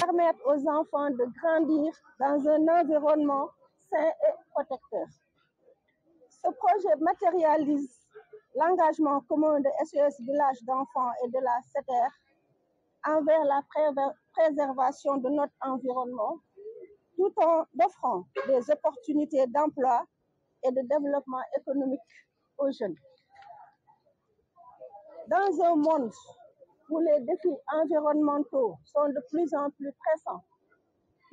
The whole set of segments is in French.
Permettre aux enfants de grandir dans un environnement sain et protecteur. Ce projet matérialise l'engagement commun de SOS Village d'enfants et de la SETER envers la préservation de notre environnement, tout en offrant des opportunités d'emploi et de développement économique aux jeunes. Dans un monde où les défis environnementaux sont de plus en plus pressants,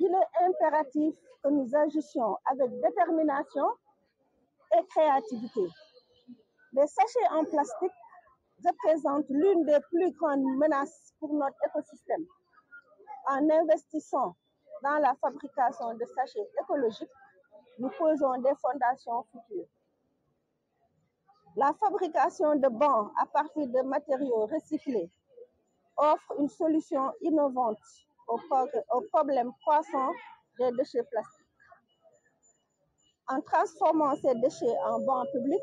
il est impératif que nous agissions avec détermination et créativité. Les sachets en plastique représentent l'une des plus grandes menaces pour notre écosystème. En investissant dans la fabrication de sachets écologiques, nous posons des fondations futures. La fabrication de bancs à partir de matériaux recyclés offre une solution innovante au problème croissant des déchets plastiques. En transformant ces déchets en bancs publics,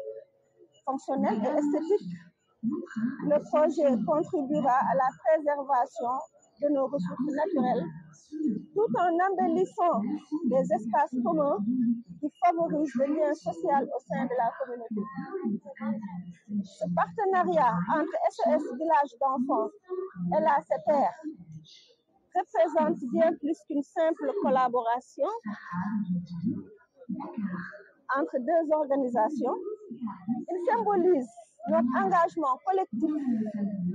fonctionnels et esthétiques, le projet contribuera à la préservation de nos ressources naturelles, tout en embellissant des espaces communs qui favorisent le lien social au sein de la communauté. Ce partenariat entre SOS Village d'enfants et la SETER représente bien plus qu'une simple collaboration entre deux organisations. Il symbolise notre engagement collectif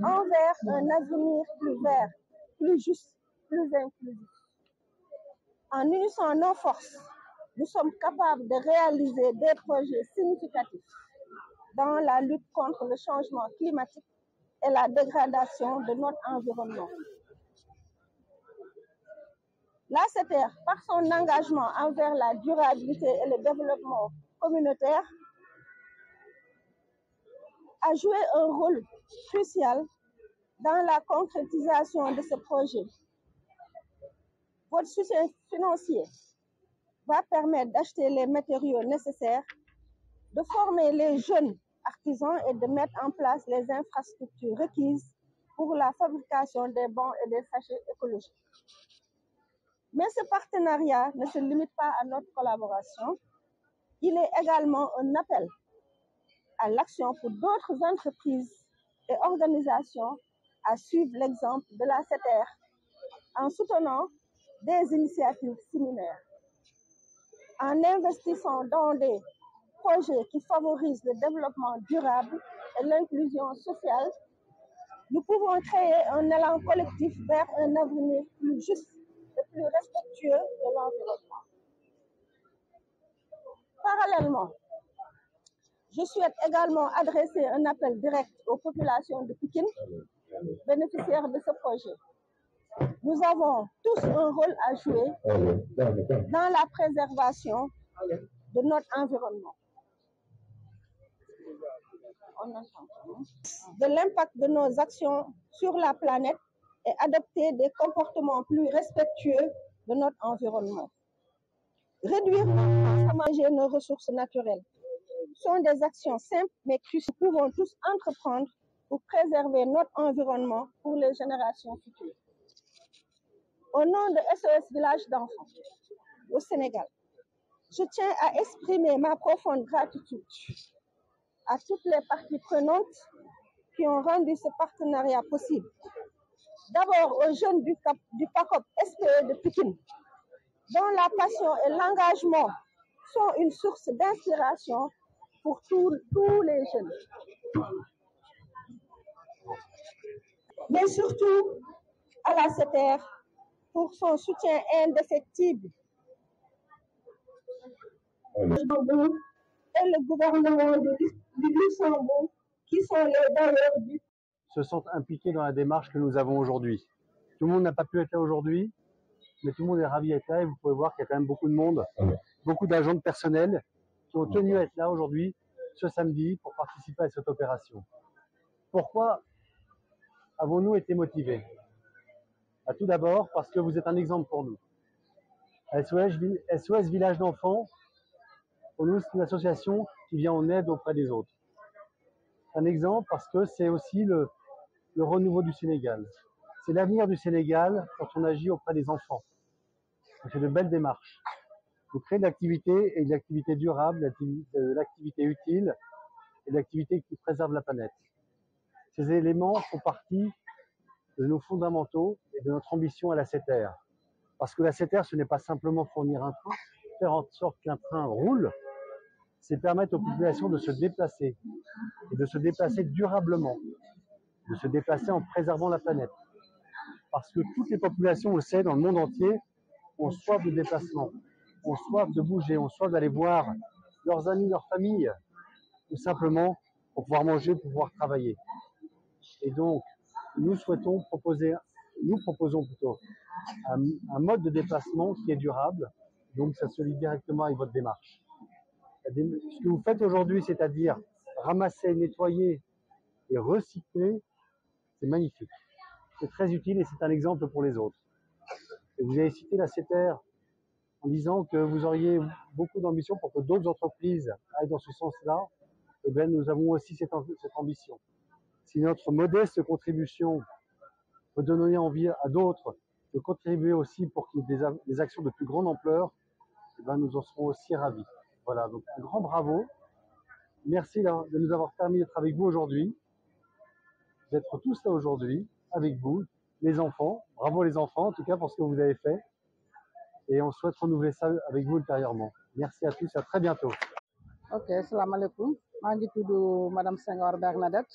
envers un avenir plus vert, plus juste, plus inclusif. En unissant nos forces, nous sommes capables de réaliser des projets significatifs dans la lutte contre le changement climatique et la dégradation de notre environnement. La SETER, par son engagement envers la durabilité et le développement communautaire, a joué un rôle crucial dans la concrétisation de ce projet. Votre soutien financier va permettre d'acheter les matériaux nécessaires, de former les jeunes artisans et de mettre en place les infrastructures requises pour la fabrication des bancs et des sachets écologiques. Mais ce partenariat ne se limite pas à notre collaboration. Il est également un appel à l'action pour d'autres entreprises et organisations à suivre l'exemple de la SETER en soutenant des initiatives similaires. En investissant dans des projets qui favorisent le développement durable et l'inclusion sociale, nous pouvons créer un élan collectif vers un avenir plus juste et plus respectueux de l'environnement. Parallèlement, je souhaite également adresser un appel direct aux populations de Pikine, bénéficiaires de ce projet. Nous avons tous un rôle à jouer dans la préservation de notre environnement. De l'impact de nos actions sur la planète et adopter des comportements plus respectueux de notre environnement. Réduire ou manger nos ressources naturelles sont des actions simples mais que nous pouvons tous entreprendre pour préserver notre environnement pour les générations futures. Au nom de SOS Village d'enfants au Sénégal, je tiens à exprimer ma profonde gratitude à toutes les parties prenantes qui ont rendu ce partenariat possible. D'abord aux jeunes du PACOP SPE de Pikine, dont la passion et l'engagement sont une source d'inspiration pour tous les jeunes. Mais surtout à la SETER pour son soutien indéfectible. Et le gouvernement du Luxembourg, qui sont les bailleurs du... se sont impliqués dans la démarche que nous avons aujourd'hui. Tout le monde n'a pas pu être là aujourd'hui, mais tout le monde est ravi d'être là et vous pouvez voir qu'il y a quand même beaucoup de monde, beaucoup d'agents de personnel qui ont tenu à être là aujourd'hui, ce samedi, pour participer à cette opération. Pourquoi avons-nous été motivés? Tout d'abord, parce que vous êtes un exemple pour nous. SOS Village d'enfants, pour nous, c'est une association qui vient en aide auprès des autres. C'est un exemple parce que c'est aussi le renouveau du Sénégal. C'est l'avenir du Sénégal quand on agit auprès des enfants. On fait de belles démarches. On crée de l'activité et de l'activité durable, de l'activité utile et de l'activité qui préserve la planète. Ces éléments font partie de nos fondamentaux et de notre ambition à la CETER. Parce que la CETER, ce n'est pas simplement fournir un train, faire en sorte qu'un train roule, c'est permettre aux populations de se déplacer et de se déplacer durablement, de se déplacer en préservant la planète. Parce que toutes les populations, on le sait, dans le monde entier, ont soif de déplacement, ont soif de bouger, ont soif d'aller voir leurs amis, leurs familles, tout simplement pour pouvoir manger, pour pouvoir travailler. Et donc, nous proposons plutôt un mode de déplacement qui est durable, donc ça se lie directement avec votre démarche. Ce que vous faites aujourd'hui, c'est-à-dire ramasser, nettoyer et recycler, c'est magnifique. C'est très utile et c'est un exemple pour les autres. Et vous avez cité la CETER en disant que vous auriez beaucoup d'ambition pour que d'autres entreprises aillent dans ce sens-là. Eh bien, nous avons aussi cette ambition. Si notre modeste contribution peut donner envie à d'autres de contribuer aussi pour qu'il y ait des actions de plus grande ampleur, eh bien, nous en serons aussi ravis. Voilà, donc un grand bravo. Merci de nous avoir permis d'être avec vous aujourd'hui, d'être tous là aujourd'hui, avec vous, les enfants. Bravo les enfants, en tout cas, pour ce que vous avez fait. Et on souhaite renouveler ça avec vous ultérieurement. Merci à tous, à très bientôt. Ok, salaamaaleykum. maa ngi tudd madame Senghor Bernadette,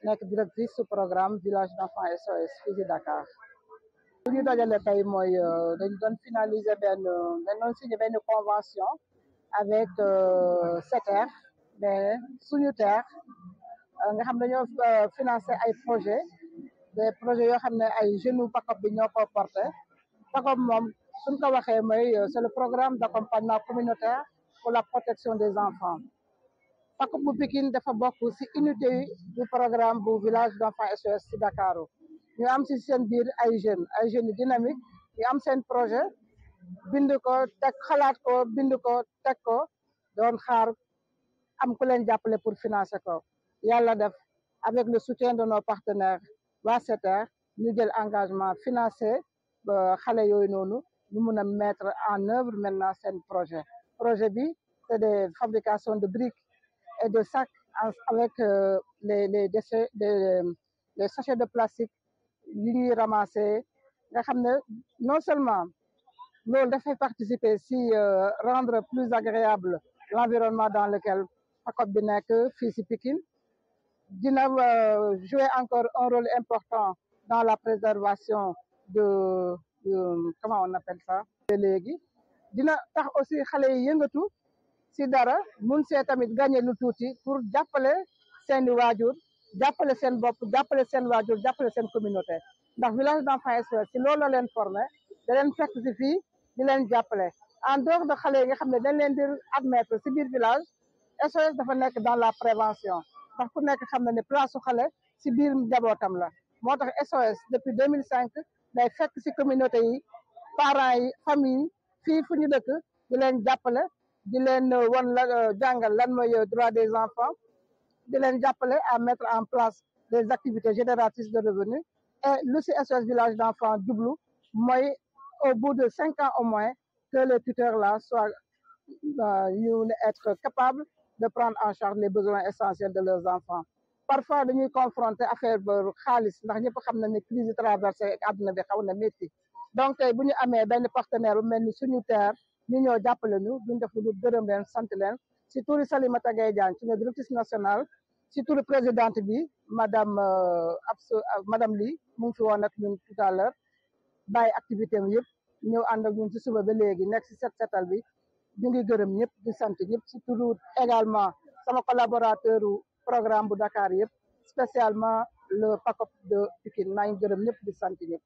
nekk directrice su programme village d'enfants SOS fii ci Dakar. Lu ñu dajale tey mooy dañ doon finaliser dañ doon signer benn convention avec CETER mais suñu terre nga xam dañoo financer ay des projets yoo xam ne ay jeunes PACOP bi ñoo ko porté. PACOP moom suñ ko waxee mooy c'est le programme d'accompagnement communautaire pour la protection des enfants. PACOP bu Pikine dafa bokk ci unité du programme bu village d'enfants SOS ci Dakar. ñu am ci seen biir ay jeunes dynamiques ñu am seen projet bind ko teg xalaat ko bind ko teg ko doon xaar am ku leen jàppale pour financer ko. Yàlla def avec le soutien de nos partenaires waa CETER ñu jël engagement financer xale yooyu noonu ñu mun a mettre en œuvre maintenant seen projet bi c'est des fabrications de briques et de sacs avec les déchets les sachets de plastique yi ñuy ramasser nga xam ne non seulement loolu dafay participer si rendre plus agréable l'environnement dans lequel PACOP bi nekk fii si Pikine dina jouer encore un rôle important dans la préservation de comment on appelle ça léegi dina tax aussi xale yi yëngatu si dara mun see tamit gagner lu tuuti pour jàppale seeni waajur jàppale seen bopp jàppale seen waajur jàppale seen communauté ndax village d'enfants SOS si loolu la leen formé da leen fekk si fii di leen jàppale en dehors de xale yi nga xam ne dañ leen di admettre si biir village SOS dafa nekk dans la prévention ndax ku nekk xam na ne place su xale si biir njabootam la moo tax SOS depuis 2005 day fekk si communauté yi parents yi famille yi fii fu ñu dëkk di leen jàppale di leen won la jàngal lan mooy droit des enfants di leen jàppale à mettre en place des activités génératrices de revenus et lu si SOS village d'enfants jublu mooy au bout de 5 ans au moins que les tuteurs là soient être capables de prendre en charge les besoins essentiels de leurs enfants. Parfois dañuy confronter affaire ba xaalis ndax ñëpp xam na ne crise traversée ak àdduna bi xaw na métti donc tey bu ñu amee benn partenaire bu mel ni suñu terre ñu ñëw jàppale ñu duñ def lu gërëm leen sant leen si turu Salimata Gaye Diagne suñu directrice nationale si turu présidente bi madame Ly mu ngi fi woon ak ñun tout à l'heure bàyyi activité am yëpp ñëw ànd ak ñun si suba ba léegi nekk si setal bi ñu ngi gërëm ñëpp di sant ñëpp si turu également sama collaborateur programme bu Dakar yëpp spécialement le PACOP de Pikine maa ngi gërëm ñëpp di sant ñëpp